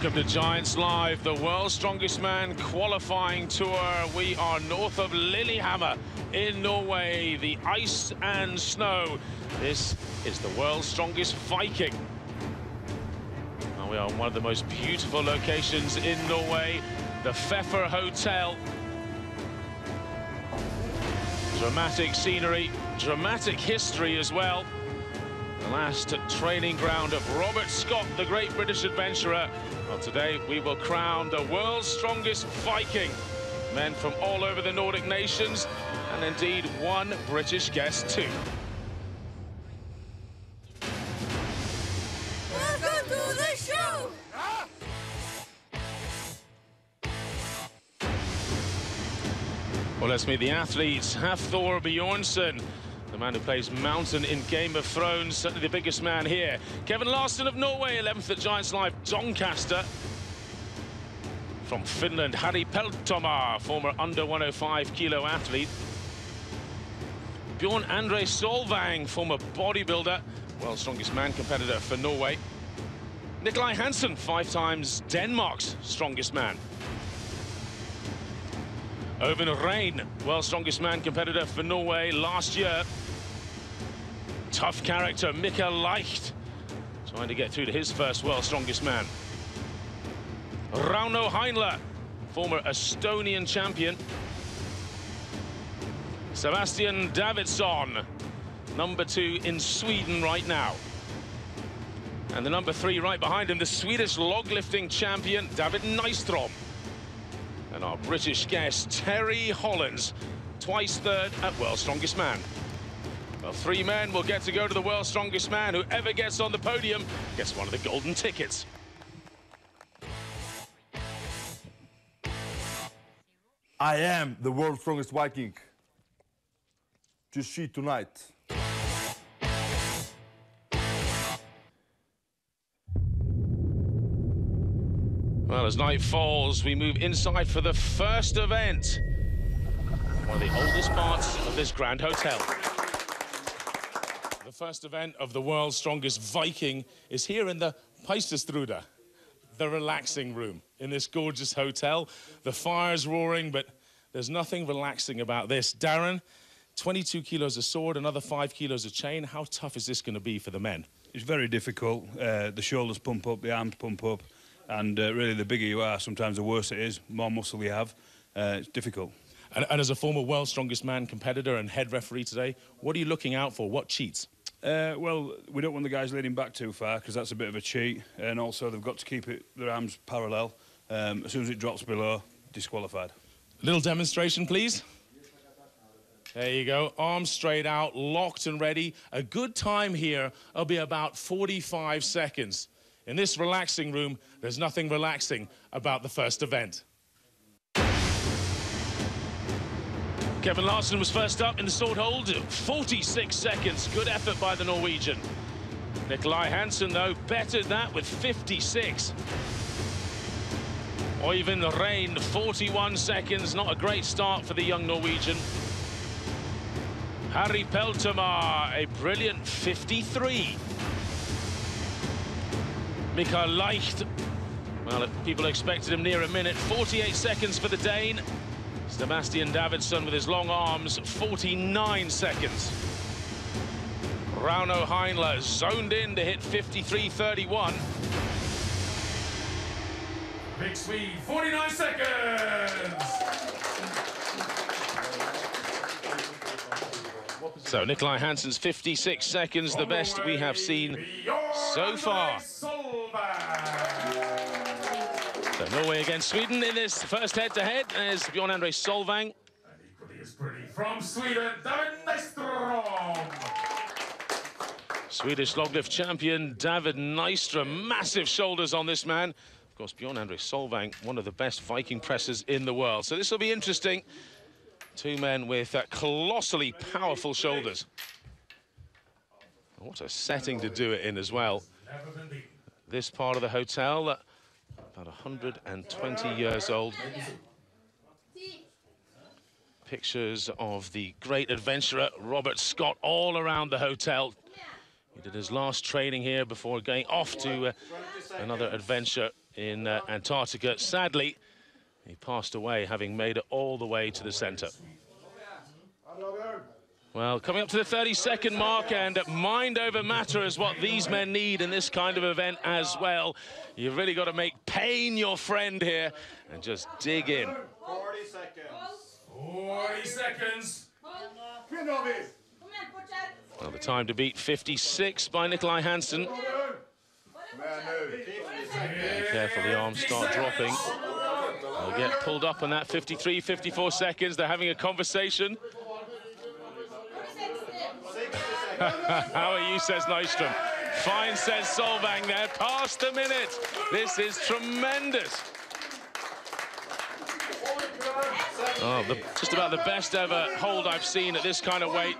Welcome to Giants Live, the world's strongest man qualifying tour. We are north of Lillehammer in Norway, the ice and snow. This is the world's strongest Viking. And we are in one of the most beautiful locations in Norway, the Pfeffer Hotel. Dramatic scenery, dramatic history as well. The last training ground of Robert Scott, the great British adventurer. Well, today we will crown the world's strongest Viking. Men from all over the Nordic nations, and indeed one British guest too. Welcome to the show! Well, let's meet the athletes. Hafthor Bjornsson, the man who plays Mountain in Game of Thrones, certainly the biggest man here. Kevin Larsson of Norway, 11th at Giants Live, Doncaster. From Finland, Harry Peltomaa, former under 105 kilo athlete. Bjorn Andre Solvang, former bodybuilder, world's strongest man competitor for Norway. Nikolai Hansen, 5 times Denmark's strongest man. Owen Rein, world's strongest man competitor for Norway last year. Tough character, Mika Leicht, trying to get through to his first world's strongest man. Rauno Heinle, former Estonian champion. Sebastian Davidsson, number 2 in Sweden right now. And the number 3 right behind him, the Swedish log lifting champion, David Nystrom. And our British guest, Terry Hollands, twice third at World's Strongest Man. Well, 3 men will get to go to the World's Strongest Man. Whoever gets on the podium gets one of the golden tickets. I am the world's strongest Viking. Just see tonight. Well, as night falls, we move inside for the first event. One of the oldest parts of this grand hotel. The first event of the world's strongest Viking is here in the Peisterstrude, the relaxing room in this gorgeous hotel. The fire's roaring, but there's nothing relaxing about this. Darren, 22 kilos of sword, another 5 kilos of chain. How tough is this going to be for the men? It's very difficult. The shoulders pump up, the arms pump up. And really, the bigger you are, sometimes the worse it is, more muscle you have. It's difficult. And as a former world's strongest man competitor and head referee today, what are you looking out for? What cheats? Well, we don't want the guys leading back too far, because that's a bit of a cheat. And also, they've got to keep their arms parallel. As soon as it drops below, disqualified. A little demonstration, please. There you go. Arms straight out, locked and ready. A good time here will be about 45 seconds. In this relaxing room, there's nothing relaxing about the first event. Kevin Larsson was first up in the sword hold, 46 seconds. Good effort by the Norwegian. Nikolai Hansen, though, bettered that with 56. Owen Rein, 41 seconds. Not a great start for the young Norwegian. Harry Peltomaa, a brilliant 53. Mika Leicht, well, people expected him near a minute. 48 seconds for the Dane. Sebastian Davidsson with his long arms, 49 seconds. Rauno Heinle zoned in to hit 53.31. Big Swede, 49 seconds! So Nikolai Hansen's 56 seconds, the best we have seen so far. So Norway against Sweden in this first head-to-head. There's Bjorn Andre Solvang. And equally as pretty from Sweden, David Nystrom. Swedish loglift champion David Nystrom. Massive shoulders on this man. Of course, Bjorn Andre Solvang, one of the best Viking pressers in the world. So this will be interesting. 2 men with colossally powerful shoulders. What a setting to do it in as well. This part of the hotel, about 120 years old. Pictures of the great adventurer Robert Scott all around the hotel. He did his last training here before going off to another adventure in Antarctica. Sadly, he passed away, having made it all the way to the centre. Well, coming up to the 30-second mark, and mind over matter is what these men need in this kind of event as well. You've really got to make pain your friend here and just dig in. 40 seconds. 40 seconds. Well, the time to beat 56 by Nikolai Hansen. Be careful, the arms start dropping. They'll get pulled up on that 53, 54 seconds. They're having a conversation. How are you, says Nystrom. Fine, says Solvang there. Past the minute. This is tremendous. Oh, just about the best ever hold I've seen at this kind of weight.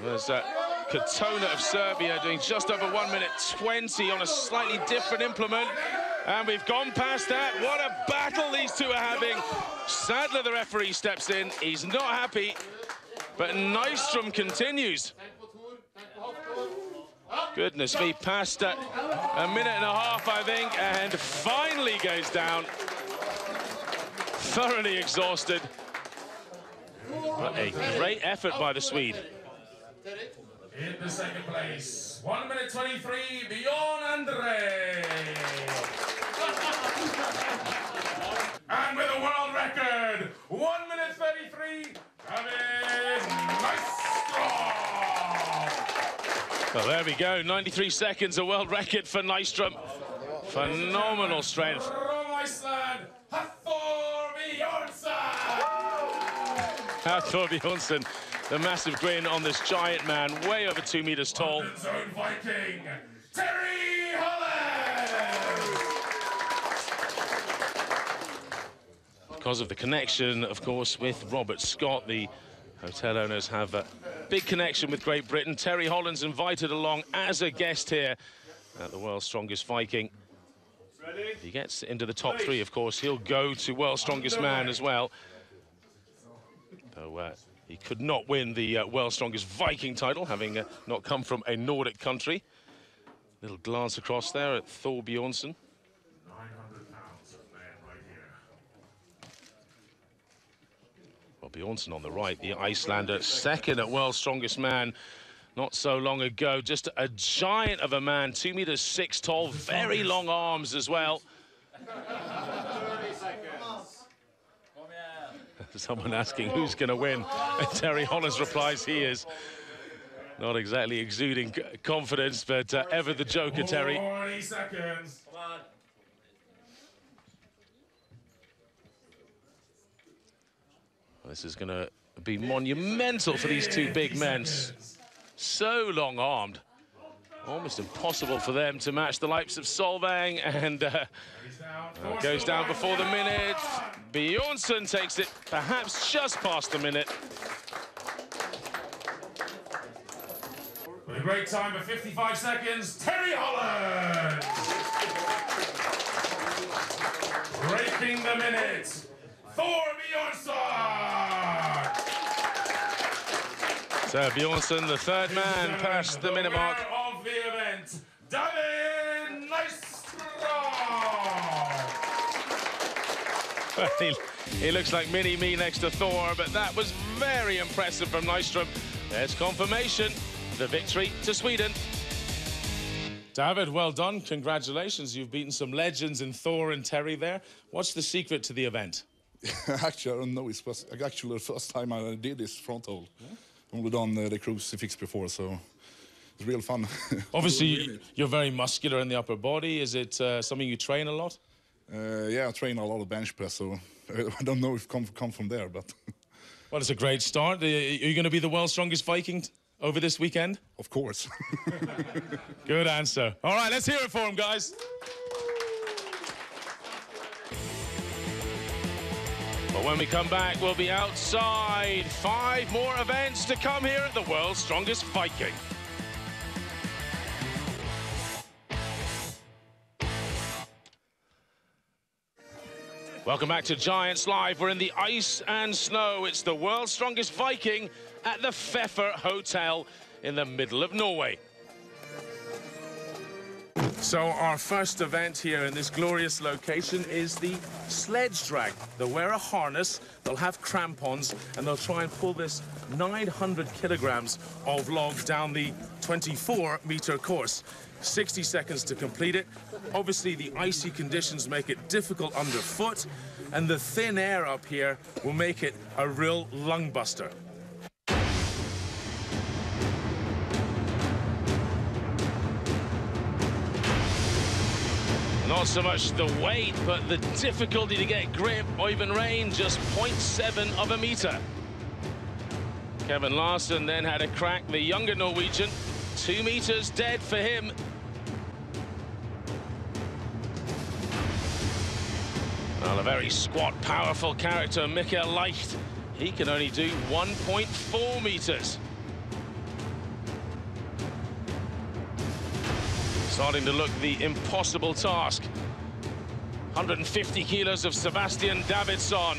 There's Katona of Serbia doing just over 1 minute 20 on a slightly different implement. And we've gone past that. What a battle these two are having. Sadler, the referee, steps in. He's not happy, but Nystrom continues. Goodness me, past a minute and a half, I think, and finally goes down. Thoroughly exhausted. But a great effort by the Swede. In the second place, 1 minute 23, Bjorn Andre. And with a world record, 1 minute 33, David Nystrom. Well, there we go, 93 seconds, a world record for Nystrom. Phenomenal strength. From Iceland, Hafthor Bjornsson. Hafthor Bjornsson, the massive grin on this giant man, way over 2 meters tall. London's own Viking, Terry Holland. Because of the connection, of course, with Robert Scott, the hotel owners have a big connection with Great Britain. Terry Holland's invited along as a guest here at the World's Strongest Viking. If he gets into the top 3, of course, he'll go to World's Strongest Man as well. Though he could not win the World's Strongest Viking title, having not come from a Nordic country. Little glance across there at Thor Bjornsson. 900 pounds of man right here. Well, Bjornsson on the right, the Icelander, second at World's Strongest Man not so long ago. Just a giant of a man, 2 meters 6 tall, very long arms as well. 30 seconds. Someone asking who's going to win, and Terry Holland's replies he is. Not exactly exuding confidence, but ever the joker, Terry. 40 seconds. Come on. This is going to be monumental for these two big men. So long-armed. Almost impossible for them to match the likes of Solvang, and goes down before the minute. Bjornsson takes it perhaps just past the minute. With a great time of 55 seconds, Terry Holland. Breaking the minute, Thor Bjornsson. So Bjornsson, the third man, past the minute mark. Of the event, David Nystrom. Well, he looks like mini-me next to Thor, but that was very impressive from Nystrom. There's confirmation, the victory to Sweden. David, well done. Congratulations. You've beaten some legends in Thor and Terry there. What's the secret to the event? Actually, I don't know. It was actually the first time I did this front hold. Yeah. Only done the crucifix before, so it's real fun. Obviously, you're very muscular in the upper body. Is it something you train a lot? Yeah, I train a lot of bench press, so I don't know if it come from there, but... Well, it's a great start. Are you going to be the world's strongest Viking over this weekend? Of course. Good answer. All right, let's hear it for him, guys. But when we come back, we'll be outside. 5 more events to come here at the World's Strongest Viking. Welcome back to Giants Live. We're in the ice and snow. It's the World's Strongest Viking at the Pfeffer Hotel in the middle of Norway. So our first event here in this glorious location is the sledge drag. They'll wear a harness, they'll have crampons, and they'll try and pull this 900 kilograms of log down the 24-meter course. 60 seconds to complete it. Obviously, the icy conditions make it difficult underfoot, and the thin air up here will make it a real lung buster. Not so much the weight, but the difficulty to get grip or even range, just 0.7 of a meter. Kevin Larsen then had a crack, the younger Norwegian. 2 meters dead for him. Well, a very squat, powerful character, Mikkel Leicht. He can only do 1.4 meters. Starting to look the impossible task. 150 kilos of Sebastian Davidsson.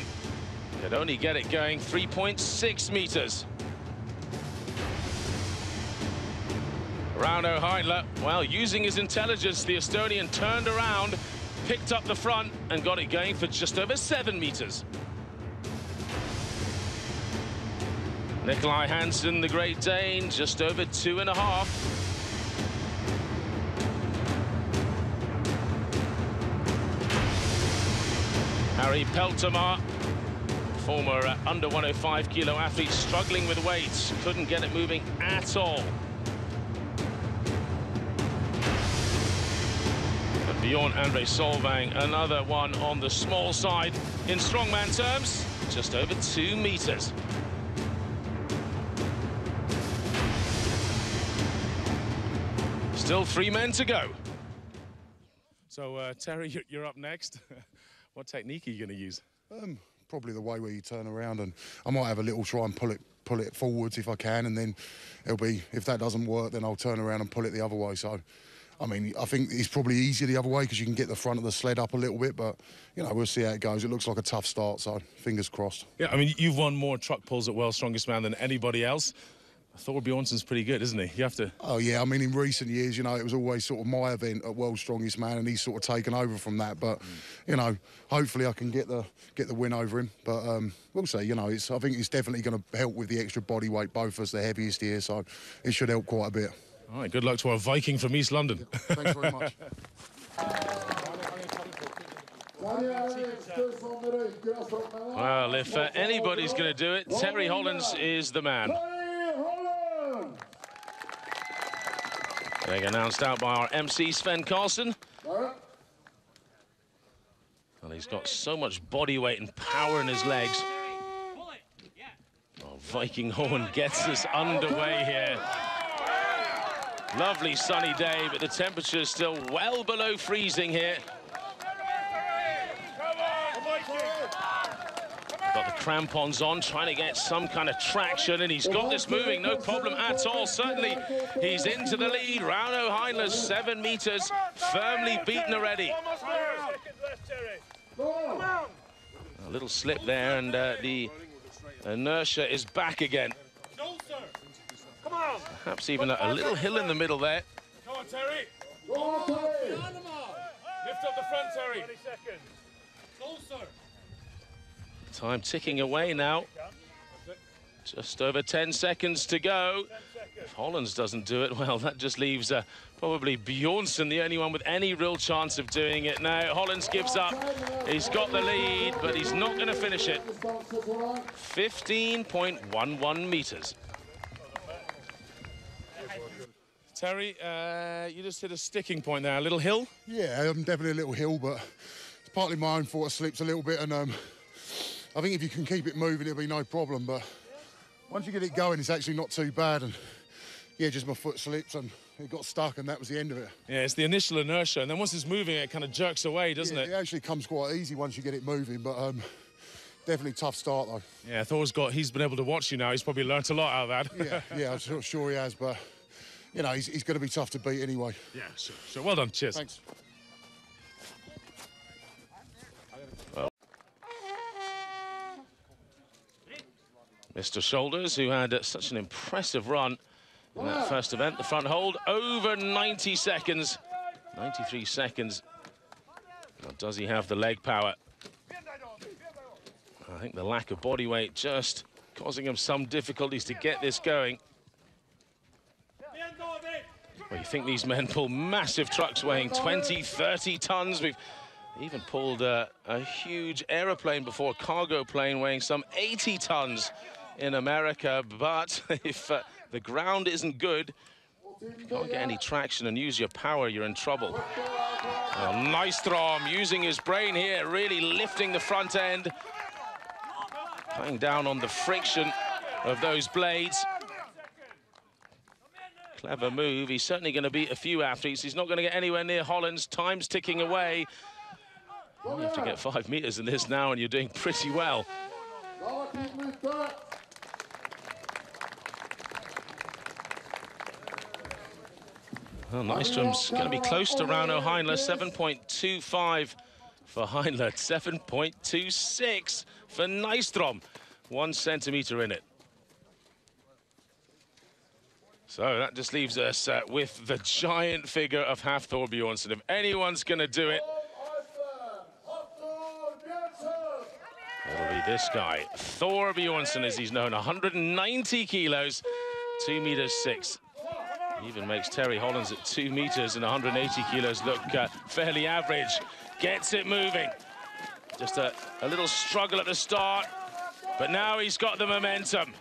Could only get it going 3.6 meters. Rauno Heidler, well, using his intelligence, the Estonian turned around, picked up the front and got it going for just over 7 meters. Nikolai Hansen, the Great Dane, just over 2.5. Harry Peltomaa, former under 105 kilo athlete, struggling with weights, couldn't get it moving at all. But Bjorn Andre Solvang, another one on the small side. In strongman terms, just over 2 meters. Still 3 men to go. So, Terry, you're up next. What technique are you going to use? Probably the way where you turn around, and I might have a little try and pull it forwards if I can, and then it'll be, if that doesn't work, then I'll turn around and pull it the other way. So, I mean, I think it's probably easier the other way because you can get the front of the sled up a little bit, but, you know, we'll see how it goes. It looks like a tough start, so fingers crossed. Yeah, I mean, you've won more truck pulls at World's Strongest Man than anybody else. Thor Bjornsson's pretty good, isn't he? You have to... Oh, yeah, I mean, in recent years, you know, it was always sort of my event at World's Strongest Man, and he's sort of taken over from that. But, you know, hopefully I can get the win over him. But we'll see, you know, I think it's definitely going to help with the extra body weight, both of us the heaviest here, so it should help quite a bit. All right, good luck to our Viking from East London. Thanks very much. Well, if anybody's going to do it, Terry Hollands is the man. Being announced out by our MC, Sven Karlsson. Well, he's got so much body weight and power in his legs. Oh, Viking Horn gets us underway here. Lovely sunny day, but the temperature is still well below freezing here. Got the crampons on, trying to get some kind of traction, and he's got this moving, no problem at all. Certainly, he's into the lead. Rauno Heidler's 7 meters, firmly beaten already. A little slip there, and the inertia is back again. Perhaps even a little hill in the middle there. Come on, Terry. Lift up the front, Terry. 20 seconds. Closer. Time ticking away now. Just over 10 seconds to go. If Hollands doesn't do it, well, that just leaves probably Bjornsson, the only one with any real chance of doing it now. Hollands gives up. He's got the lead, but he's not going to finish it. 15.11 meters. Terry, you just hit a sticking point there, a little hill? Yeah, definitely a little hill, but it's partly my own fault. I slipped a little bit, and I think if you can keep it moving, it'll be no problem. But once you get it going, it's actually not too bad. And yeah, just my foot slipped and it got stuck, and that was the end of it. Yeah, it's the initial inertia, and then once it's moving, it kind of jerks away, doesn't it? It actually comes quite easy once you get it moving, but definitely tough start though. Yeah, he's been able to watch you now. He's probably learnt a lot out of that. Yeah, I'm sure he has, but you know, he's going to be tough to beat anyway. Yeah, sure. So well done. Cheers. Thanks. Mr. Shoulders, who had such an impressive run in that first event, the front hold over 90 seconds. 93 seconds. Now, does he have the leg power? I think the lack of body weight just causing him some difficulties to get this going. Well, you think these men pull massive trucks weighing 20, 30 tons. We've even pulled a huge aeroplane before, a cargo plane weighing some 80 tons in America. But if the ground isn't good, you can't get any traction and use your power, you're in trouble. Well, Nystrom using his brain here, really lifting the front end, cutting down on the friction of those blades. Clever move. He's certainly going to beat a few athletes. He's not going to get anywhere near Holland's. Time's ticking away. You have to get 5 meters in this now, and you're doing pretty well. Well, Nystrom's going to be close to Rauno Heinle. 7.25 for Heinle, 7.26 for Nystrom. 1 centimeter in it. So that just leaves us with the giant figure of Hafthor Bjornsson. If anyone's going to do it, it'll be this guy. Thor Bjornsson, as he's known, 190 kilos, 2 meters 6. Even makes Terry Hollands at 2 meters and 180 kilos look fairly average. Gets it moving. Just a little struggle at the start, but now he's got the momentum.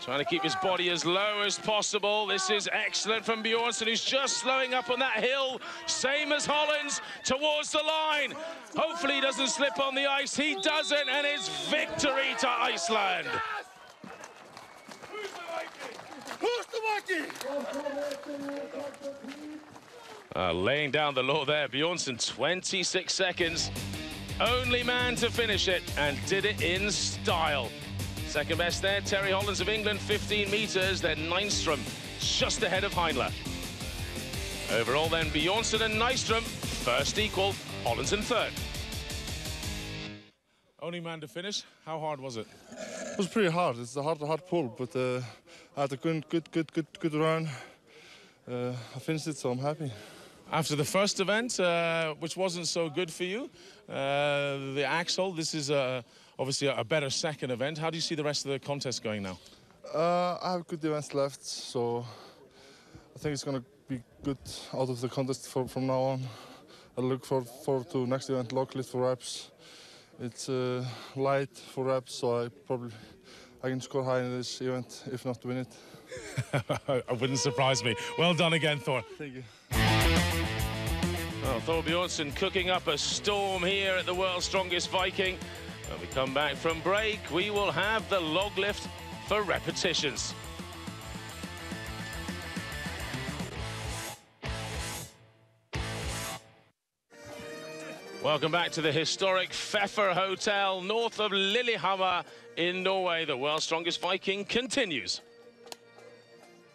Trying to keep his body as low as possible. This is excellent from Bjornsson, who's just slowing up on that hill. Same as Hollands, towards the line. Hopefully he doesn't slip on the ice. He doesn't, and it's victory to Iceland. Who's the Viking? Laying down the law there. Bjornsson, 26 seconds. Only man to finish it, and did it in style. Second best there, Terry Hollands of England, 15 meters. Then Nystrom just ahead of Heinle. Overall then, Bjornsson and Nystrom, first equal, Hollands in third. Only man to finish. How hard was it? It was pretty hard. It's a hard pull, but I had a good run. I finished it, so I'm happy. After the first event, which wasn't so good for you, the Axel, this is obviously a better second event. How do you see the rest of the contest going now? I have good events left, so I think it's going to be good out of the contest from now on. I look forward to next event, log lift for reps. It's light for reps, so I can score high in this event, if not win it. It wouldn't surprise me. Well done again, Thor. Thank you. Well, Thor Bjornsson cooking up a storm here at the world's strongest Viking. When we come back from break, we will have the log lift for repetitions. Welcome back to the historic Pfeffer Hotel, north of Lillehammer in Norway. The world's strongest Viking continues.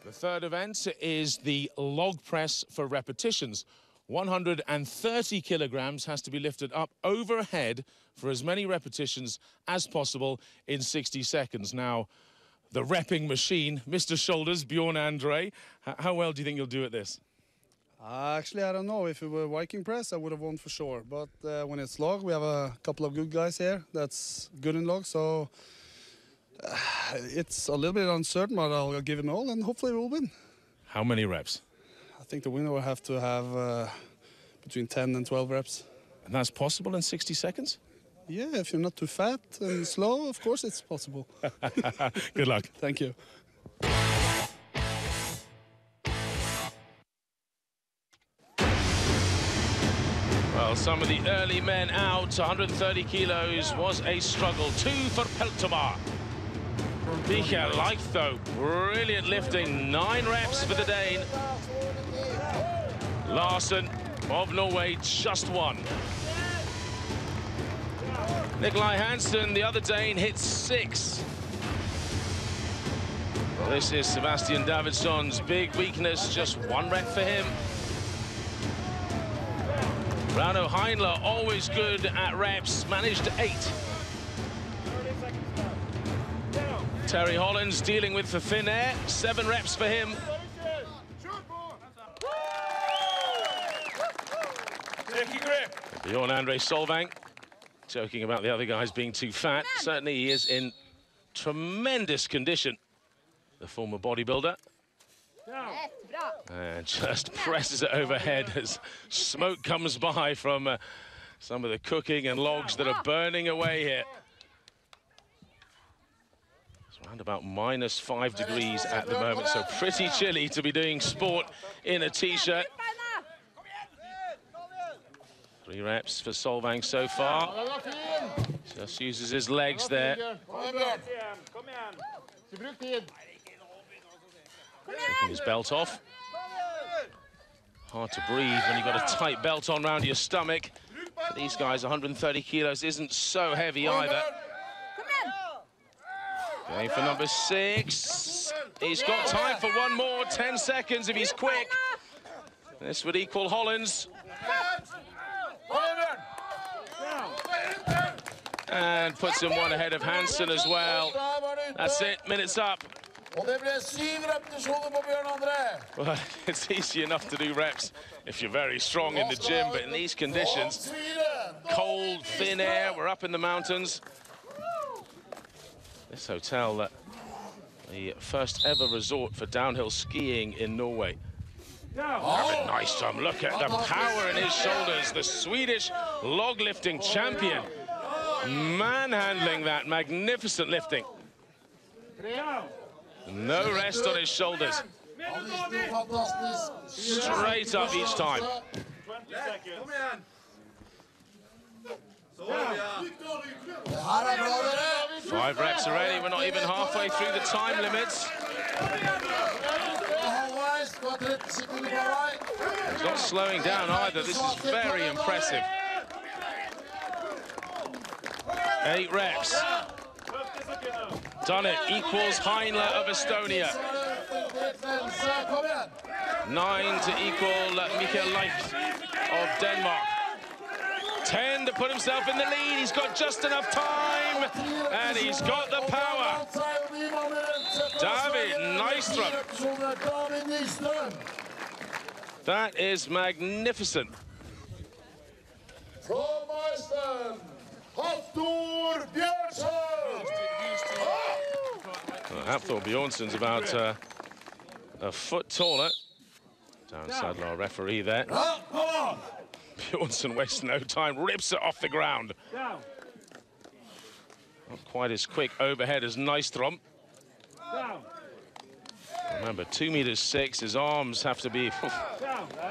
The third event is the log press for repetitions. 130 kilograms has to be lifted up overhead for as many repetitions as possible in 60 seconds. Now, the repping machine, Mr. Shoulders, Bjorn Andre, how well do you think you'll do at this? Actually, I don't know. If it were Viking press, I would have won for sure. But when it's log, we have a couple of good guys here that's good in log, so it's a little bit uncertain, but I'll give it all, and hopefully we'll win. How many reps? I think the winner will have to have between 10 and 12 reps. And that's possible in 60 seconds? Yeah, if you're not too fat and slow, of course it's possible. Good luck. Thank you. Well, some of the early men out, 130 kilos was a struggle. 2 for Peltomaa. Michael Leich, though, brilliant lifting. 9 reps for the Dane. Larsen of Norway, just 1. Nikolai Hansen, the other Dane, hits 6. Well, this is Sebastian Davidsson's big weakness, just 1 rep for him. Rauno Heinle, always good at reps, managed 8. Terry Hollands dealing with the thin air, 7 reps for him. Bjorn Andre Solvang joking about the other guys being too fat. Certainly he is in tremendous condition, the former bodybuilder. And just presses it overhead as smoke comes by from some of the cooking and logs that are burning away here. It's around about -5 degrees at the moment, so pretty chilly to be doing sport in a t-shirt. 3 reps for Solvang so far. Just uses his legs there. Taking his belt off. Hard to breathe when you've got a tight belt on around your stomach. For these guys, 130 kilos isn't so heavy either. Going for number 6. He's got time for one more, 10 seconds if he's quick. This would equal Holland's. And puts him one ahead of Hansen as well. That's it, minutes up. Well, it's easy enough to do reps if you're very strong in the gym, but in these conditions, cold, thin air, we're up in the mountains. This hotel, the first ever resort for downhill skiing in Norway. David Nystrom, look at the power in his shoulders, the Swedish log lifting champion. Manhandling that, magnificent lifting. No rest on his shoulders. Straight up each time. 20 seconds. 5 reps already, we're not even halfway through the time limits. He's not slowing down either, this is very impressive. 8 reps. Done it, equals Heinle of Estonia. 9 to equal Mikael Leif of Denmark. 10 to put himself in the lead. He's got just enough time, and he's got the power. David Nystrom. That is magnificent. From Iceland, Hafþór Björnsson. Hafþór Björnsson's about a foot taller. Dan Sadler, our referee there. Björnsson wastes no time, rips it off the ground. Not quite as quick overhead as Nystrom. Remember, 2.6 meters, his arms have to be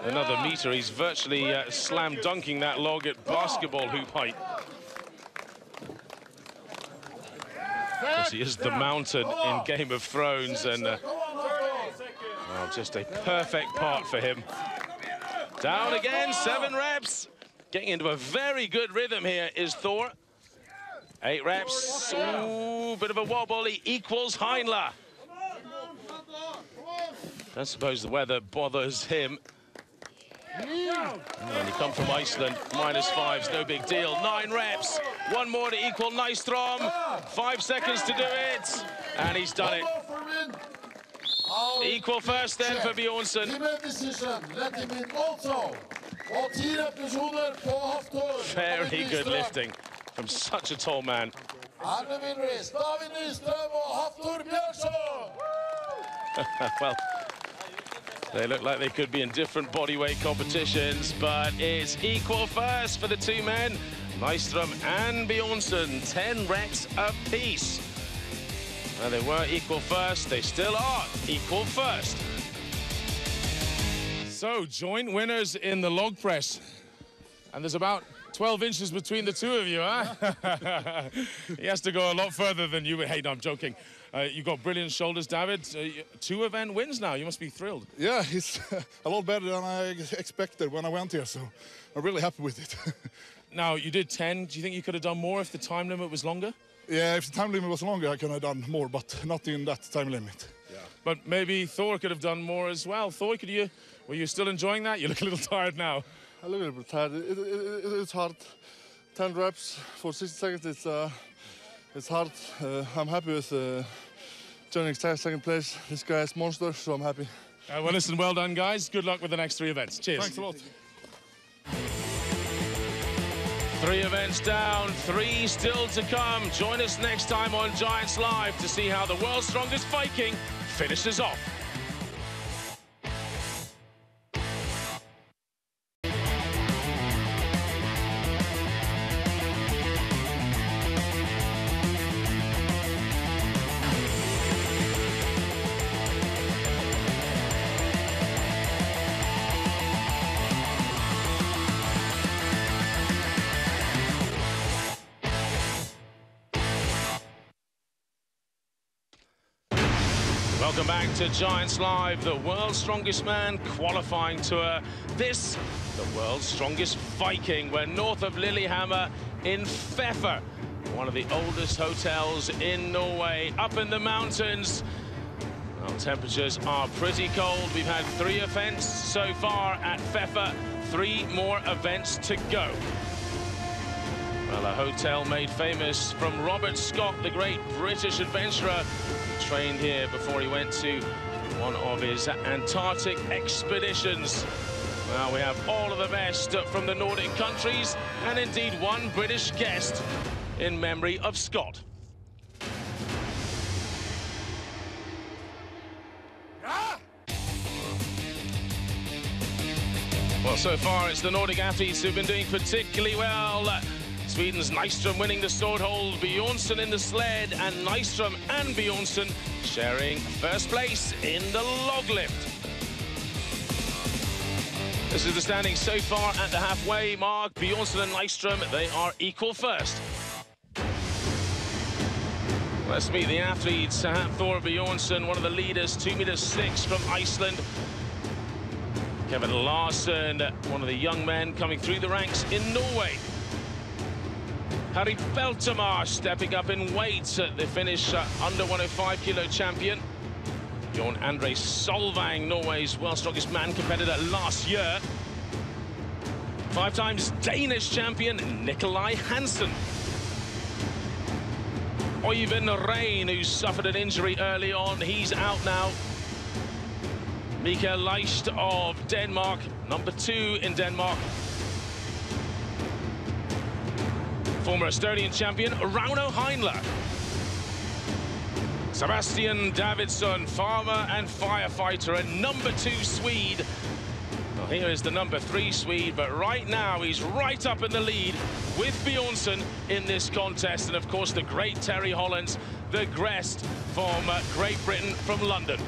another meter. He's virtually slam dunking that log at basketball hoop height. Of course, he is the mountain in Game of Thrones, and well, just a perfect part for him. Down again, 7 reps. Getting into a very good rhythm here is Thor. 8 reps. Ooh, bit of a wobble. He equals Heinle. Don't suppose the weather bothers him. When you come from Iceland, -5's no big deal. 9 reps. 1 more to equal Nystrom. 5 seconds to do it. And he's done it. Equal first then for Björnsson. Very good lifting from such a tall man. Well, they look like they could be in different bodyweight competitions, but it's equal first for the 2 men, Nystrom and Björnsson, 10 reps apiece. Well, they were equal first, they still are equal first. So, joint winners in the log press. And there's about 12 inches between the 2 of you, huh? He has to go a lot further than you. Hey, no, I'm joking. You've got brilliant shoulders, David. 2 event wins now. You must be thrilled. Yeah, it's a lot better than I expected when I went here, so I'm really happy with it. Now, you did 10. Do you think you could have done more if the time limit was longer? Yeah, if the time limit was longer, I could have done more, but not in that time limit. Yeah. But maybe Thor could have done more as well. Thor, were you still enjoying that? You look a little tired now. I look a little bit tired. It's hard. 10 reps for 60 seconds, it's hard. I'm happy with joining second place. This guy is monster, so I'm happy. Well, listen, well done, guys. Good luck with the next 3 events. Cheers. Thanks a lot. 3 events down, 3 still to come. Join us next time on Giants Live to see how the world's strongest Viking finishes off. Welcome back to Giants Live, the world's strongest man qualifying tour. This, the world's strongest Viking. We're north of Lillehammer in Feffer, one of the oldest hotels in Norway, up in the mountains. Well, temperatures are pretty cold. We've had 3 events so far at Feffer, 3 more events to go. Well, a hotel made famous from Robert Scott, the great British adventurer. He trained here before he went to one of his Antarctic expeditions. Well, we have all of the best from the Nordic countries, and indeed 1 British guest in memory of Scott. Well, so far it's the Nordic athletes who've been doing particularly well. Sweden's Nyström winning the sword hold, Bjornsson in the sled, and Nyström and Bjornsson sharing first place in the log lift. This is the standing so far at the halfway mark. Bjornsson and Nyström, they are equal first. Let's meet the athletes. Thor Bjornsson, one of the leaders, 2.6 meters from Iceland. Kevin Larsen, one of the young men coming through the ranks in Norway. Harry Beltemar stepping up in weight, the Finnish under 105 kilo champion. Jon André Solvang, Norway's world's strongest man competitor last year. 5 times Danish champion Nikolai Hansen. Oyvind Rein, who suffered an injury early on, he's out now. Mikael Leicht of Denmark, number 2 in Denmark. Former Estonian champion Rauno Heinle. Sebastian Davidsson, farmer and firefighter, and number 2 Swede. Well, here is the number 3 Swede, but right now he's right up in the lead with Bjornsson in this contest. And of course, the great Terry Hollands, the Grest from Great Britain, from London.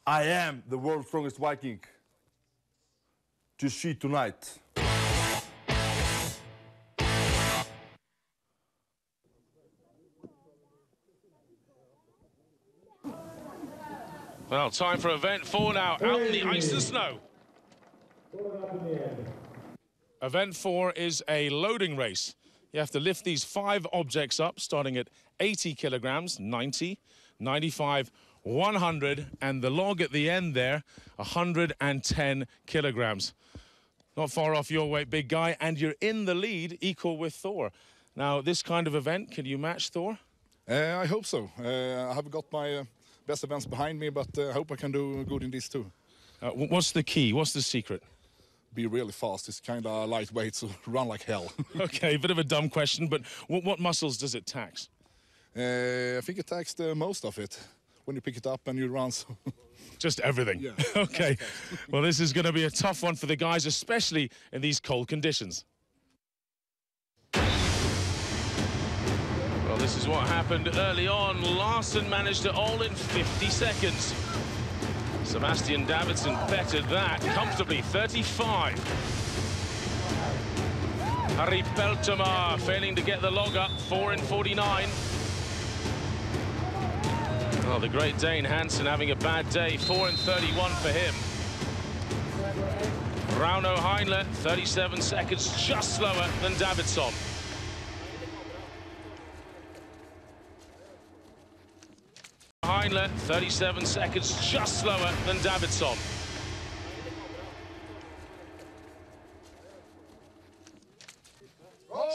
I am the world's strongest Viking. To see tonight. Well, time for event 4 now, out in the ice and snow. Event 4 is a loading race. You have to lift these 5 objects up, starting at 80 kilograms, 90, 95, 100, and the log at the end there, 110 kilograms. Not far off your weight, big guy, and you're in the lead, equal with Thor. Now, this kind of event, can you match Thor? I hope so. I have got my best events behind me, but I hope I can do good in this too. What's the key? What's the secret? Be really fast. It's kind of lightweight, so run like hell. Okay, a bit of a dumb question, but what muscles does it tax? I think it takes the most of it when you pick it up and you run. So. Just everything? Yeah. Okay. Well, this is going to be a tough one for the guys, especially in these cold conditions. Well, this is what happened early on. Larsen managed it all in 50 seconds. Sebastian Davidsson bettered that comfortably, 35. Harry Beltemar failing to get the log up, 4 in 49. Oh, the great Dane Hansen having a bad day, 4 in 31 for him. Rauno Heinle, 37 seconds, just slower than Davidsson. Heinle, 37 seconds, just slower than Davidsson.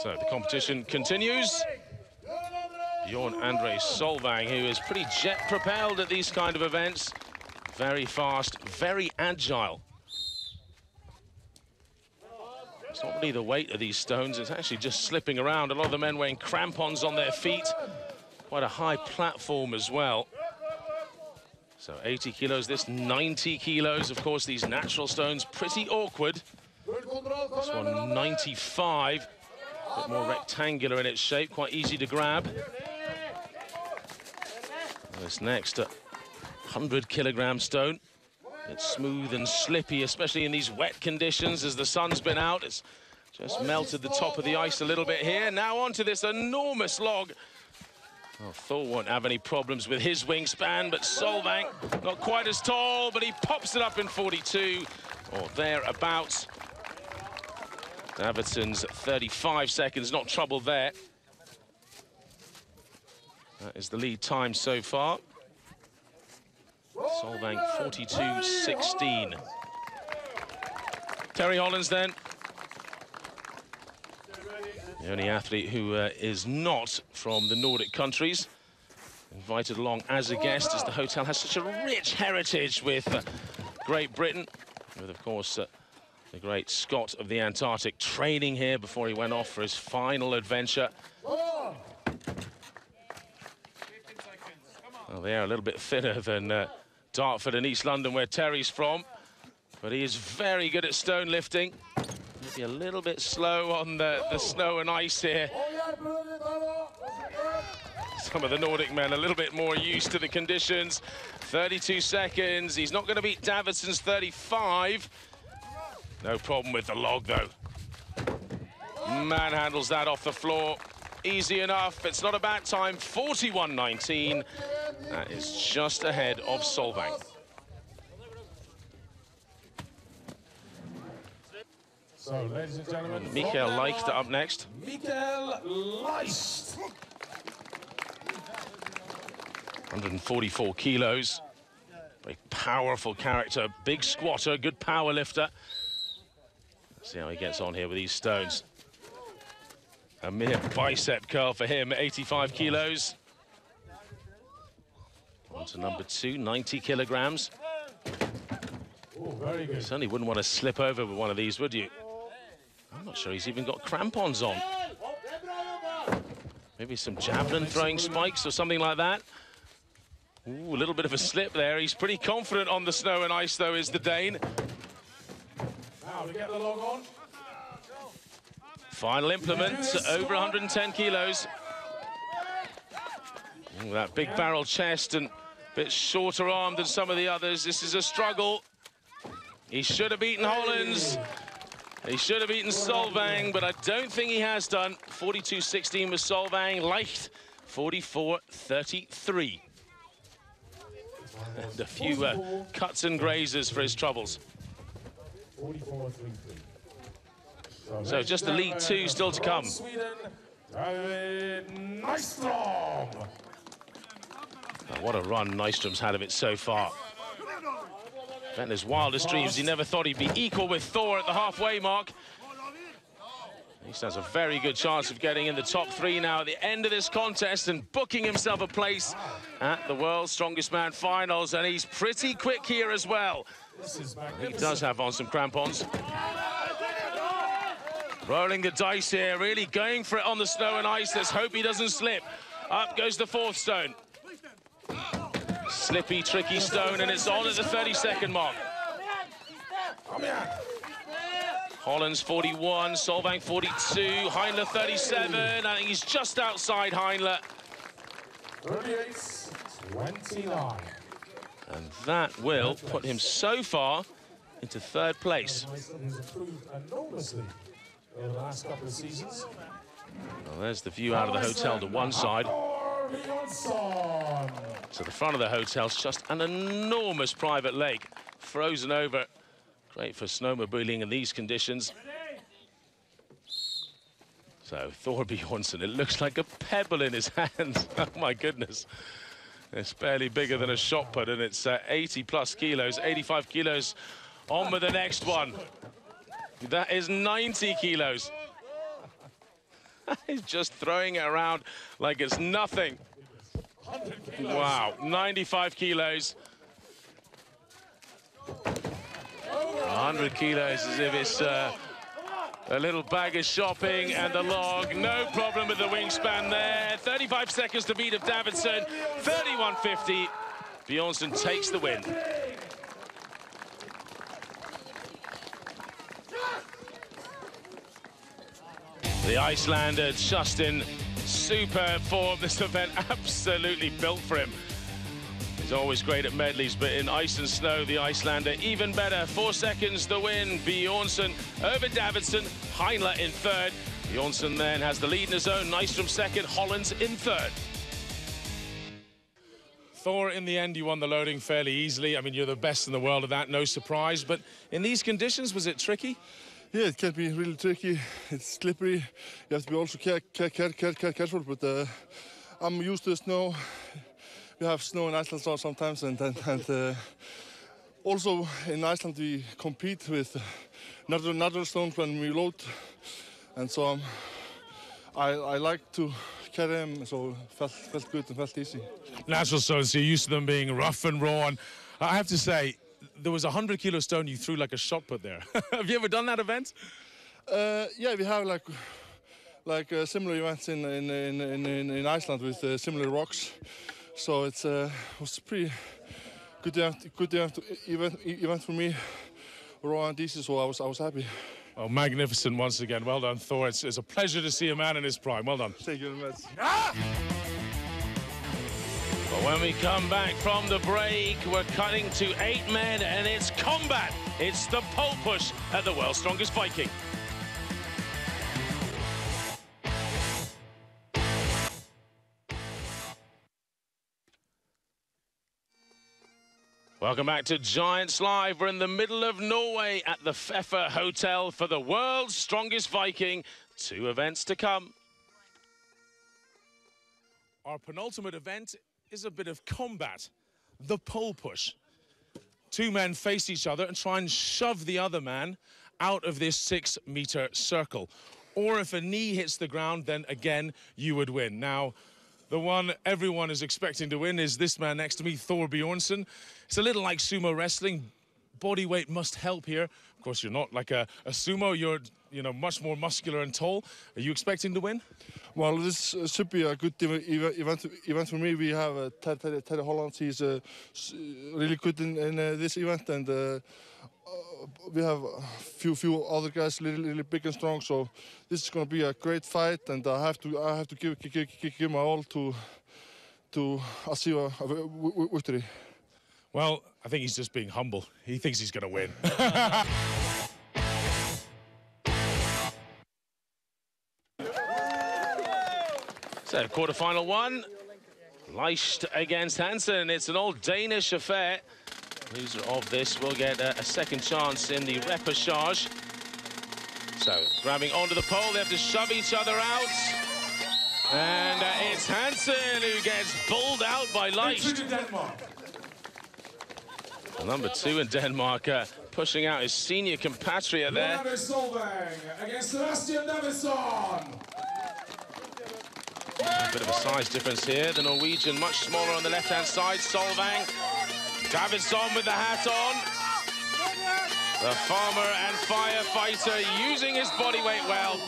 So the competition continues. Bjorn André Solvang, who is pretty jet-propelled at these kind of events. Very fast, very agile. It's not really the weight of these stones, it's actually just slipping around. A lot of the men wearing crampons on their feet. Quite a high platform as well. So 80 kilos, this 90 kilos. Of course, these natural stones, pretty awkward. This one, 95. A bit more rectangular in its shape, quite easy to grab. This next 100-kilogram stone. It's smooth and slippy, especially in these wet conditions as the sun's been out. It's just melted the top of the ice a little bit here. Now onto this enormous log. Well, Thor won't have any problems with his wingspan, but Solvang, not quite as tall, but he pops it up in 42, or thereabouts. Davidson's 35 seconds, not trouble there. That is the lead time so far. Solvang 42.16. Terry Hollands then. The only athlete who is not from the Nordic countries. Invited along as a guest, as the hotel has such a rich heritage with Great Britain. With, of course, the great Scot of the Antarctic training here before he went off for his final adventure. Well, they are a little bit thinner than Dartford and East London, where Terry's from. But he is very good at stone lifting. Maybe a little bit slow on the snow and ice here. Some of the Nordic men a little bit more used to the conditions. 32 seconds. He's not going to beat Davidson's 35. No problem with the log, though. Manhandles that off the floor. Easy enough. It's not a bad time. 41.19. That is just ahead of Solvang. So, ladies and gentlemen, Mikael Leicht up next. Mikael Leicht. 144 kilos. Very powerful character. Big squatter, good power lifter. Let's see how he gets on here with these stones. A mere bicep curl for him, 85 kilos. On to number 2, 90 kilograms. Oh, very good. Certainly wouldn't want to slip over with one of these, would you? I'm not sure he's even got crampons on. Maybe some javelin throwing spikes or something like that. Ooh, a little bit of a slip there. He's pretty confident on the snow and ice, though, is the Dane. Now to get the log on. Final implement, over 110 kilos. Ooh, that big barrel chest and a bit shorter arm than some of the others. This is a struggle. He should have beaten Hollands. He should have beaten Solvang, but I don't think he has done. 42.16 with Solvang. Leicht, 44.33. And a few cuts and grazes for his troubles. 44.33. So just the lead 2 still to come. Sweden, David Nystrom. What a run Nystrom's had of it so far. In his wildest dreams, he never thought he'd be equal with Thor at the halfway mark. He stands a very good chance of getting in the top 3 now at the end of this contest and booking himself a place at the World's Strongest Man Finals. And he's pretty quick here as well. He does have on some crampons. Rolling the dice here, really going for it on the snow and ice. Let's hope he doesn't slip. Up goes the 4th stone. Slippy, tricky stone, and it's on at the 30-second mark. Hollands 41, Solvang 42, Heinle 37. I think he's just outside Heinle. 38.29. And that will put him so far into 3rd place. He's improved enormously over the last couple of seasons. Well, there's the view out of the hotel to one side. So the front of the hotel's just an enormous private lake, frozen over. Great for snowmobiling in these conditions. So Thor Bjornsson, it looks like a pebble in his hands. Oh my goodness. It's barely bigger than a shot put, and it's 80 plus kilos, 85 kilos. On with the next one. That is 90 kilos. He's just throwing it around like it's nothing. Wow, 95 kilos. 100 kilos, as if it's a little bag of shopping, and the log, no problem with the wingspan there. 35 seconds to beat of Davidson, 31.50. Bjornsson takes the win. The Icelander just in superb form. This event absolutely built for him. He's always great at medleys, but in ice and snow, the Icelander even better. 4 seconds the win. Bjornsson over Davidson. Heinle in third. Bjornsson then has the lead in his own. Nystrom second. Hollands in third. Thor, in the end, you won the loading fairly easily. I mean, you're the best in the world at that, no surprise. But in these conditions, was it tricky? Yeah, it can be really tricky. It's slippery. You have to be also careful, but I'm used to the snow. We have snow in Iceland sometimes, and also in Iceland we compete with natural stones when we load, and so I like to carry them, so felt good and felt easy. Natural stones, so you're used to them being rough and raw, and I have to say, there was a 100-kilo stone you threw like a shot put there. Have you ever done that event? Yeah, we have like similar events in Iceland with similar rocks. So it was pretty good event for me, raw and easy. So I was happy. Oh, magnificent once again. Well done, Thor. It's a pleasure to see a man in his prime. Well done. Thank you very much. But when we come back from the break, we're cutting to 8 men, and it's combat. It's the pole push at the World's Strongest Viking. Welcome back to Giants Live. We're in the middle of Norway at the Feffer Hotel for the World's Strongest Viking. 2 events to come. Our penultimate event is a bit of combat, the pole push. 2 men face each other and try and shove the other man out of this 6-meter circle. Or if a knee hits the ground, then again, you would win. Now, the one everyone is expecting to win is this man next to me, Thor Bjornsson. It's a little like sumo wrestling. Body weight must help here. Of course, you're not like a sumo. You're, much more muscular and tall. Are you expecting to win? Well, this should be a good event for me. We have Terry Holland. He's really good in this event, and we have a few other guys really big and strong. So this is going to be a great fight, and I have to give my all to achieve a victory. Well, I think he's just being humble. He thinks he's going to win. So, quarter-final 1, Leicht against Hansen. It's an old Danish affair. Loser of this will get a second chance in the repechage. So, grabbing onto the pole, they have to shove each other out. And it's Hansen who gets bowled out by Leicht. Number 2 in Denmark, pushing out his senior compatriot there. Against Sebastian Davidsson. A bit of a size difference here. The Norwegian much smaller on the left-hand side. Solvang. Davidsson with the hat on. The farmer and firefighter using his body weight well.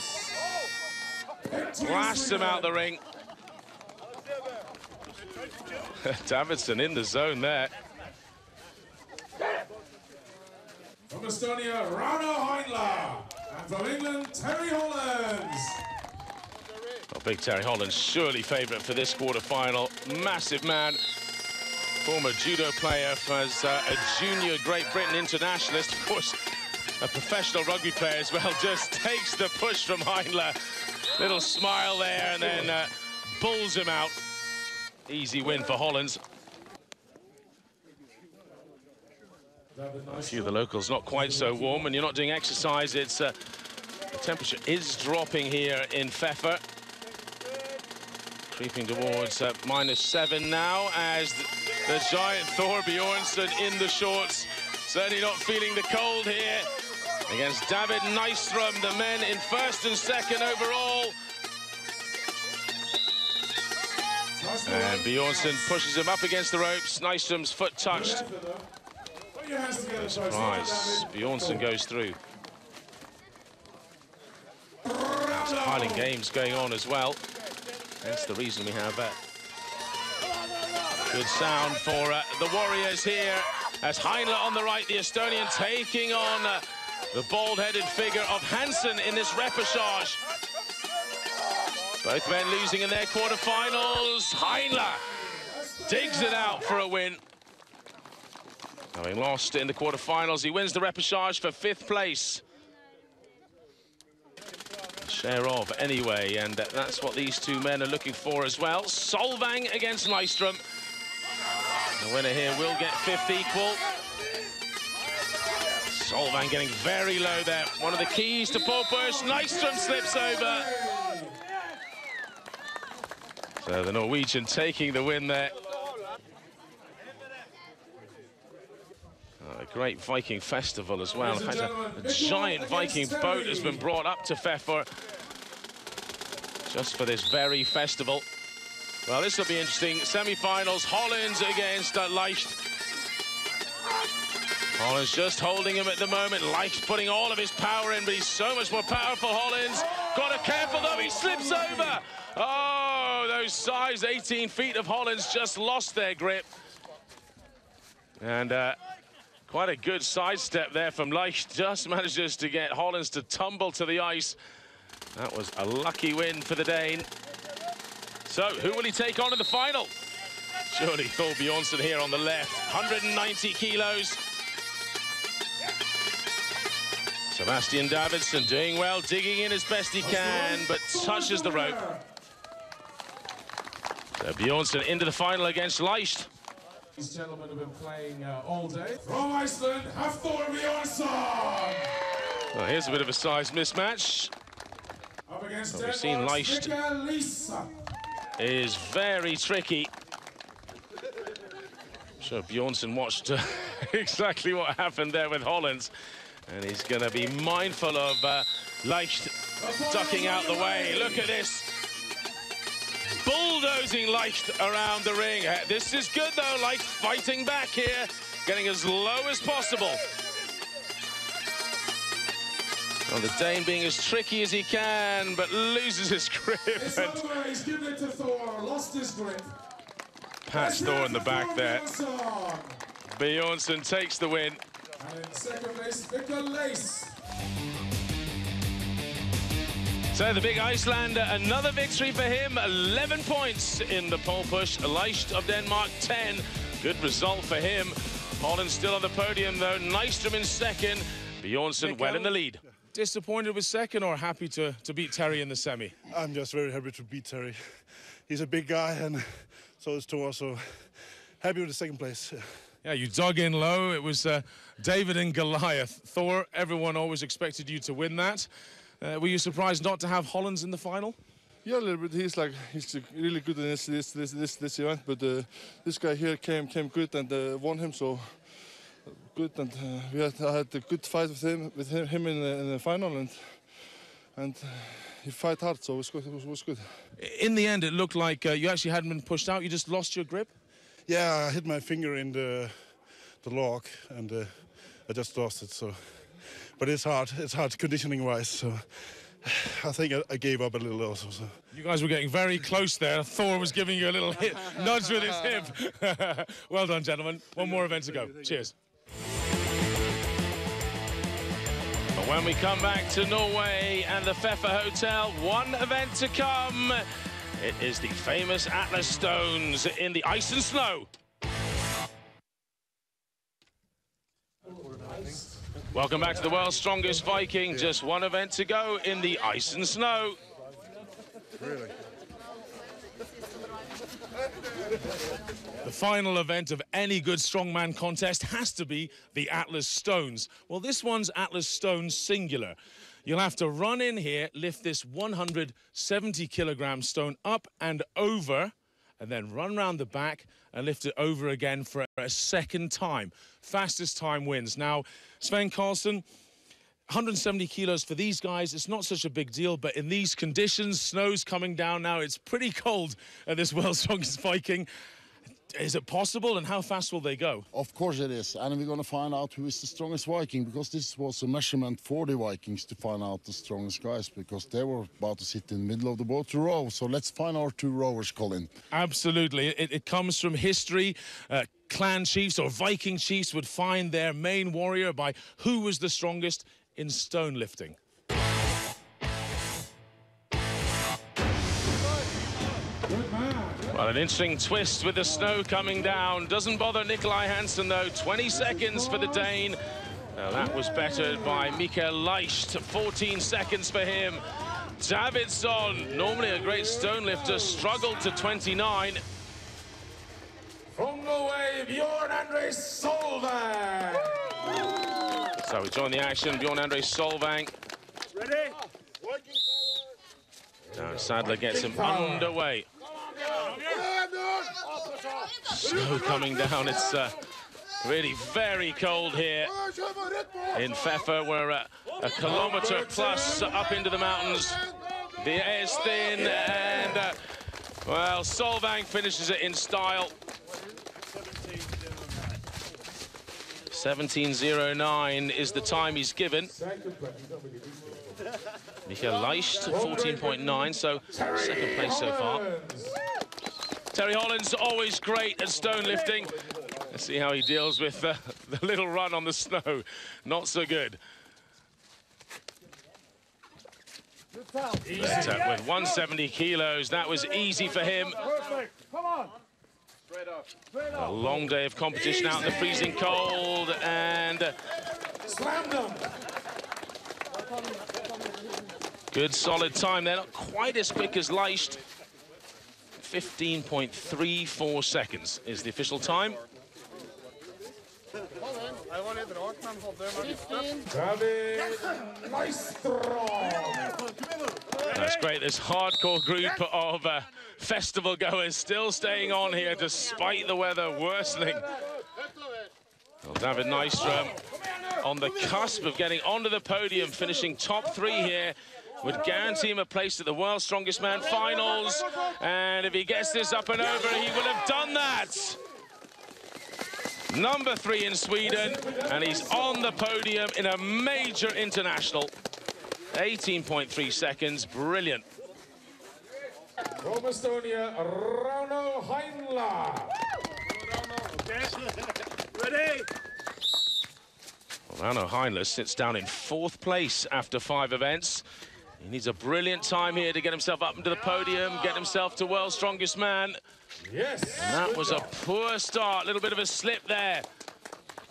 Blasts him out the ring. Davidsson in the zone there. From Estonia, Rauno Heinle. And from England, Terry Hollands. Well, big Terry Hollands, surely favourite for this quarter-final. Massive man. Former judo player, as a junior Great Britain internationalist. Of course, a professional rugby player as well. Just takes the push from Heinle. Little smile there, and then pulls him out. Easy win for Hollands. A few of the locals not quite so warm. When you're not doing exercise, it's the temperature is dropping here in Feffer. Creeping towards -7 now as the giant Thor Bjornsson in the shorts. Certainly not feeling the cold here against David Nystrom, the men in first and second overall. And Bjornsson pushes him up against the ropes. Nystrom's foot touched. Surprise. Bjornsson goes through. There's Highland Games going on as well. That's the reason we have that. Good sound for the Warriors here. As Heinle on the right, the Estonian taking on the bald-headed figure of Hansen in this repechage. Both men losing in their quarterfinals. Heinle digs it out for a win. Having lost in the quarterfinals, he wins the repechage for 5th place. Share of anyway, and that's what these two men are looking for as well. Solvang against Nystrom. The winner here will get 5th equal. Solvang getting very low there. One of the keys to pole push. Nystrom slips over. So the Norwegian taking the win there. A great Viking festival as well. In fact, a giant Viking boat has been brought up to Pfeffer just for this very festival. Well, this will be interesting. Semi-finals, Hollins against Leicht. Hollins just holding him at the moment. Leicht putting all of his power in, but he's so much more powerful, Hollins. Got to careful though, he slips over. Oh, those size 18 feet of Hollins just lost their grip. And quite a good sidestep there from Leicht. Just manages to get Hollins to tumble to the ice. That was a lucky win for the Dane. So, who will he take on in the final? Surely Thor Bjornsson here on the left. 190 kilos. Sebastian Davidsson doing well, digging in as best he can, but touches the rope. So Bjornsson into the final against Leicht. These gentlemen have been playing all day. From Iceland, have Thor Bjornsson! Well, here's a bit of a size mismatch. Up against we've seen Leicht is very tricky. I'm sure Bjornsson watched exactly what happened there with Hollins. And he's going to be mindful of Leicht ducking out the way. Look at this. Bulldozing Leicht around the ring. This is good, though. Leicht fighting back here, getting as low as possible. Well, the Dane being as tricky as he can, but loses his grip. He's given it to Thor, lost his grip. Pats Thor in the back there. Bjornsson takes the win. And in second place, Victor Lace. So the big Icelander, another victory for him. 11 points in the pole push. Leicht of Denmark, 10. Good result for him. Holland still on the podium, though. Nystrom in second. Bjornsson well in the lead. Disappointed with second or happy to beat Terry in the semi? I'm just very happy to beat Terry. He's a big guy, and so is Thor, so happy with the second place. Yeah, you dug in low. It was David and Goliath. Thor, everyone always expected you to win that. Were you surprised not to have Hollins in the final? Yeah, a little bit. He's really good in this event, but this guy here came good and won him, so good. And I had a good fight with him in the final, and he fight hard, so it was good. In the end, it looked like you actually hadn't been pushed out. You just lost your grip. Yeah, I hit my finger in the lock, and I just lost it. So, but it's hard. It's hard conditioning-wise. So, I think I gave up a little also. So. You guys were getting very close there. Thor was giving you a little nudge with his hip. Well done, gentlemen. One more event to go. Cheers. But when we come back to Norway and the Pfeffer Hotel, one event to come. It is the famous Atlas Stones in the ice and snow. Welcome back to the world's strongest Viking. Just one event to go in the ice and snow. Really? The final event of any good strongman contest has to be the Atlas Stones. Well, this one's Atlas Stones singular. You'll have to run in here, lift this 170-kilogram stone up and over, and then run round the back and lift it over again for a second time. Fastest time wins. Now, Sven Karlsson, 170 kilos for these guys, it's not such a big deal, but in these conditions, snow's coming down now, it's pretty cold at this World's Strongest Viking. Is it possible, and how fast will they go? Of course it is, and we're going to find out who is the strongest Viking, because this was a measurement for the Vikings to find out the strongest guys, because they were about to sit in the middle of the boat to row. So let's find our two rowers, Colin. Absolutely. It comes from history. Clan chiefs or Viking chiefs would find their main warrior by who was the strongest in stone lifting. Well, an interesting twist with the snow coming down. Doesn't bother Nikolai Hansen, though. 20 seconds for the Dane. That was bettered by Mikael Leicht. 14 seconds for him. Davidsson, normally a great stone lifter, struggled to 29. From Norway, Bjorn Andres Solvang. So we join the action. Bjorn Andres Solvang. Ready? Now Sadler gets him underway. Snow coming down. It's really very cold here in Pfeffer. We're a kilometre plus up into the mountains. The air is thin, and well, Solvang finishes it in style. 17:09 is the time he's given. Mikael Leicht, 14.9, so second place so far. Terry Holland's always great at stone lifting. Let's see how he deals with the little run on the snow. Not so good. But, with 170 kilos, that was easy for him. Come on. A long day of competition out in the freezing cold, and Slam them. good solid time. They're not quite as quick as Leicht. 15.34 seconds is the official time. That's great. This hardcore group of festival goers still staying on here despite the weather worsening. Well, David Nystrom on the cusp of getting onto the podium, finishing top 3 here, would guarantee him a place at the World's Strongest Man finals. And if he gets this up and over, he will have done that. Number 3 in Sweden, and he's on the podium in a major international. 18.3 seconds, brilliant. From Estonia, Rauno Heinla. Ready? Well, Rauno Heinla sits down in 4th place after 5 events. He needs a brilliant time here to get himself up into the podium, get himself to World's Strongest Man. Yes. And that was a poor start, a little bit of a slip there.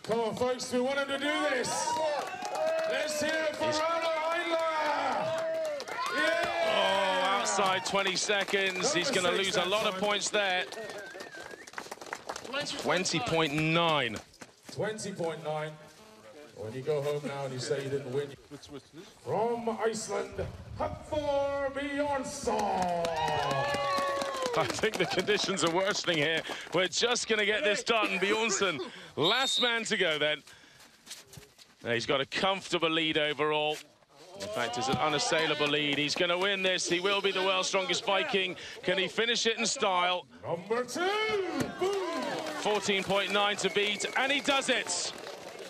Come on, folks, we want him to do this. Let's hear it for Rauno Heinla. Yeah. Oh, outside 20 seconds. He's going to lose a lot of points there. 20.9. 20.9. When you go home now and you say you didn't win. From Iceland, Hafthor Bjornsson. I think the conditions are worsening here. We're just going to get this done. Bjornsson, last man to go then. He's got a comfortable lead overall. In fact, it's an unassailable lead. He's going to win this. He will be the world's strongest Viking. Can he finish it in style? Number 2. 14.9 to beat, and he does it.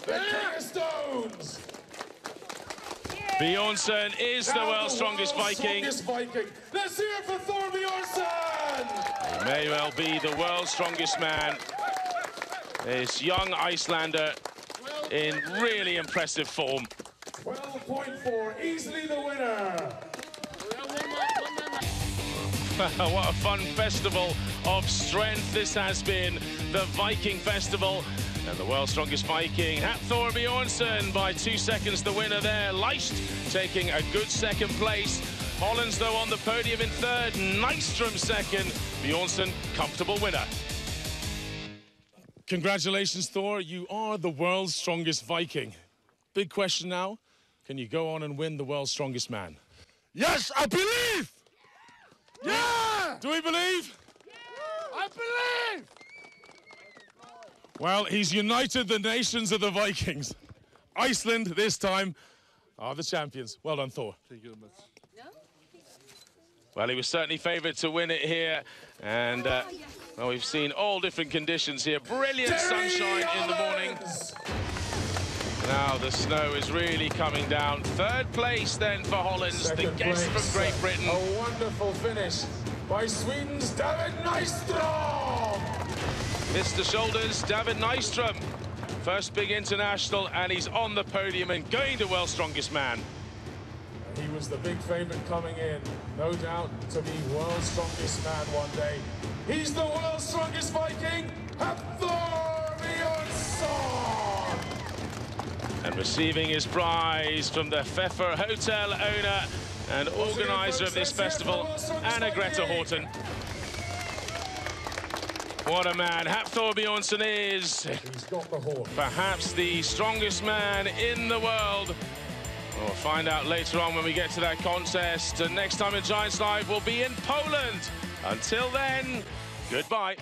The King of Stones. Bjornsson is the world's strongest Viking. Let's hear it for Thor Bjornsson. He may well be the world's strongest man. This young Icelander in really impressive form. 12.4, easily the winner. What a fun festival of strength this has been. The Viking Festival. And the world's strongest Viking, Hafthor Bjornsson, by 2 seconds the winner there. Leicht taking a good second place. Hollands, though, on the podium in 3rd. Nystrom second. Bjornsson, comfortable winner. Congratulations, Thor. You are the world's strongest Viking. Big question now. Can you go on and win the world's strongest man? Yes, I believe! Yeah! Do we believe? Yeah! I believe! Well, he's united the nations of the Vikings. Iceland this time. are the champions. Well done, Thor. Thank you very much. Well, he was certainly favoured to win it here. And, well, we've seen all different conditions here. Brilliant sunshine in the morning. Now the snow is really coming down. Third place then for Hollands, the guest from Great Britain. A wonderful finish by Sweden's David Nystrom. Missed the shoulders, David Nystrom. First big international, and he's on the podium and going to World's Strongest Man. He was the big favourite coming in, no doubt, to be World's Strongest Man one day. He's the World's Strongest Viking, Hafthor Bjornsson! And receiving his prize from the Pfeffer Hotel owner and organiser of this festival, Anna Greta Horton. What a man Hafthor Bjornsson is. He's got the horn. Perhaps the strongest man in the world. We'll find out later on when we get to that contest. And next time in Giants Live will be in Poland. Until then, goodbye.